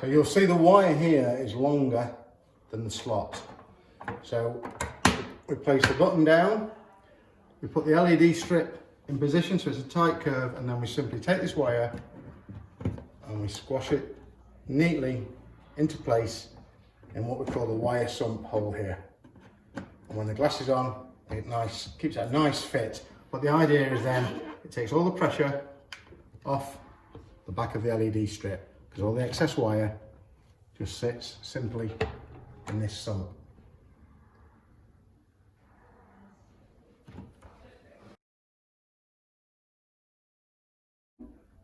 So you'll see the wire here is longer than the slot. So we place the button down, we put the LED strip in position so it's a tight curve, and then we simply take this wire and we squash it neatly into place in what we call the wire sump hole here. And when the glass is on, it keeps it a nice fit. But the idea is then it takes all the pressure off the back of the LED strip, because all the excess wire just sits simply in this sump.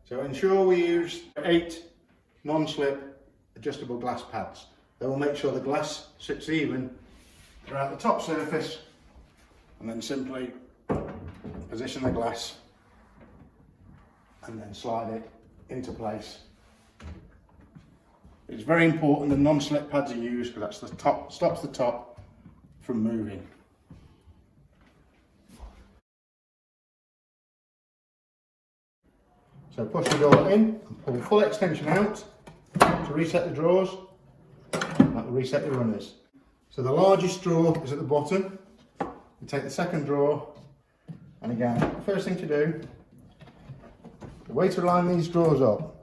So ensure we use 8 non-slip adjustable glass pads. They will make sure the glass sits even throughout the top surface, and then simply position the glass and then slide it into place. It's very important the non-slip pads are used, because that's the top, stops the top from moving. So push the door in and pull full extension out to reset the drawers. That will reset the runners. So the largest drawer is at the bottom. We take the second drawer, and again, first thing to do, the way to line these drawers up,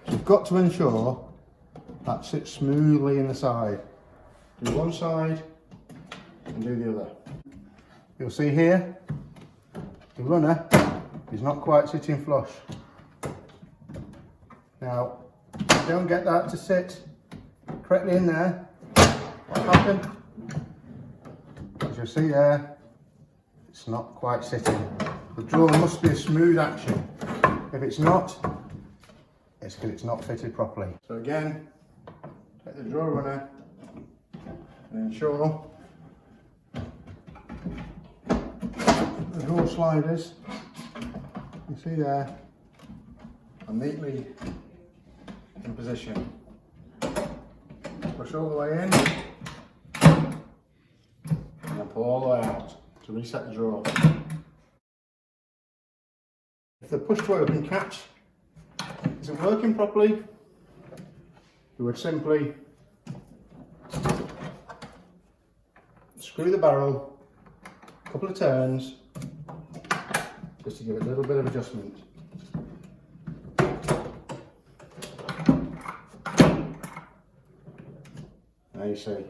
is you've got to ensure that sits smoothly in the side. Do one side and do the other. You'll see here, the runner is not quite sitting flush. Now, if you don't get that to sit correctly in there, what will happen? As you'll see there, it's not quite sitting. The drawer must be a smooth action. If it's not, it's because it's not fitted properly. So again, take the drawer runner and ensure the drawer sliders, you see there, are neatly in position. Push all the way in and then pull all the way out to reset the drawer. If the push to open catch isn't working properly, you would simply screw the barrel a couple of turns just to give it a little bit of adjustment. There you see.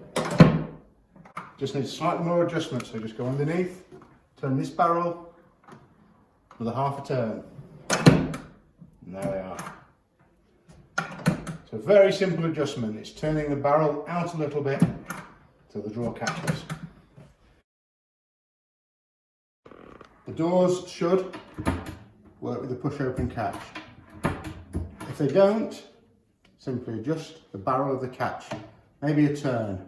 Just needs slightly more adjustment, so just go underneath, turn this barrel with a half a turn. And there we are. So very simple adjustment. It's turning the barrel out a little bit till the drawer catches. The doors should work with the push open catch. If they don't, simply adjust the barrel of the catch, maybe a turn,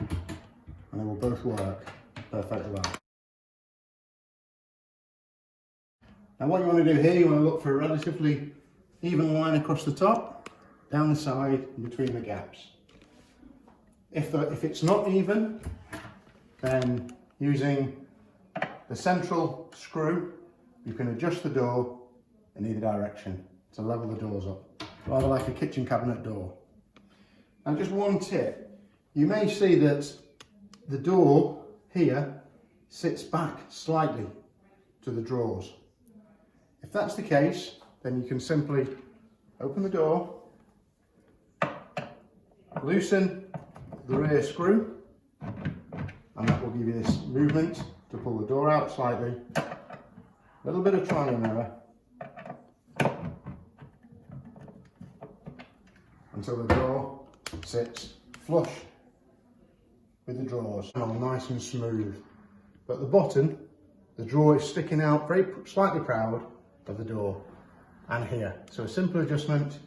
and they will both work perfectly well. Now what you want to do here, you want to look for a relatively even line across the top, down the side, and between the gaps. If it's not even, then using the central screw, you can adjust the door in either direction to level the doors up, rather like a kitchen cabinet door. Now just one tip, you may see that the door here sits back slightly to the drawers. If that's the case, then you can simply open the door, loosen the rear screw, and that will give you this movement to pull the door out slightly. A little bit of trial and error until the door sits flush with the drawers, nice and smooth. But at the bottom, the drawer is sticking out very slightly proud of the door, and here. So a simple adjustment.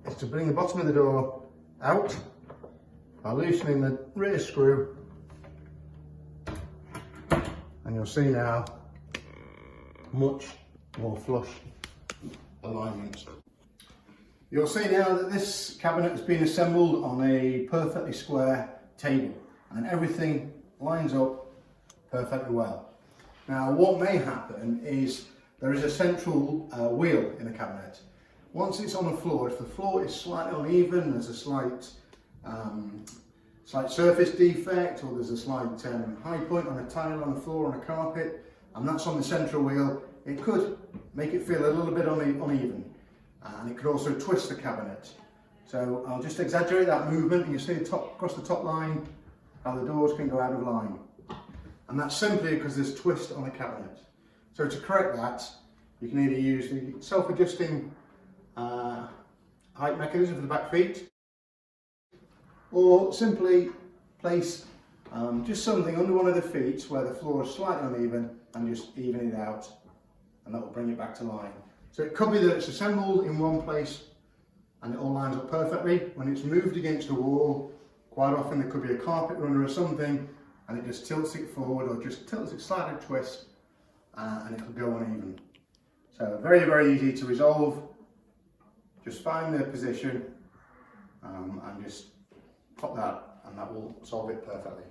Is to bring the bottom of the door out by loosening the rear screw, and you'll see now much more flush alignment. You'll see now that this cabinet has been assembled on a perfectly square table, and everything lines up perfectly well. Now what may happen is there is a central wheel in the cabinet. Once it's on the floor, if the floor is slightly uneven, there's a slight surface defect, or there's a slight high point on a tile on the floor, on a carpet, and that's on the central wheel, it could make it feel a little bit uneven, and it could also twist the cabinet. So I'll just exaggerate that movement, and you see across the top line how the doors can go out of line. And that's simply because there's twist on the cabinet. So to correct that, you can either use the self-adjusting height mechanism for the back feet, or simply place just something under one of the feet where the floor is slightly uneven and just even it out, and that will bring it back to line. So it could be that it's assembled in one place and it all lines up perfectly. When it's moved against the wall, quite often there could be a carpet runner or something, and it just tilts it forward or just tilts it slightly twist, and it could go uneven. So very, very easy to resolve. Just find the position and just pop that, and that will solve it perfectly.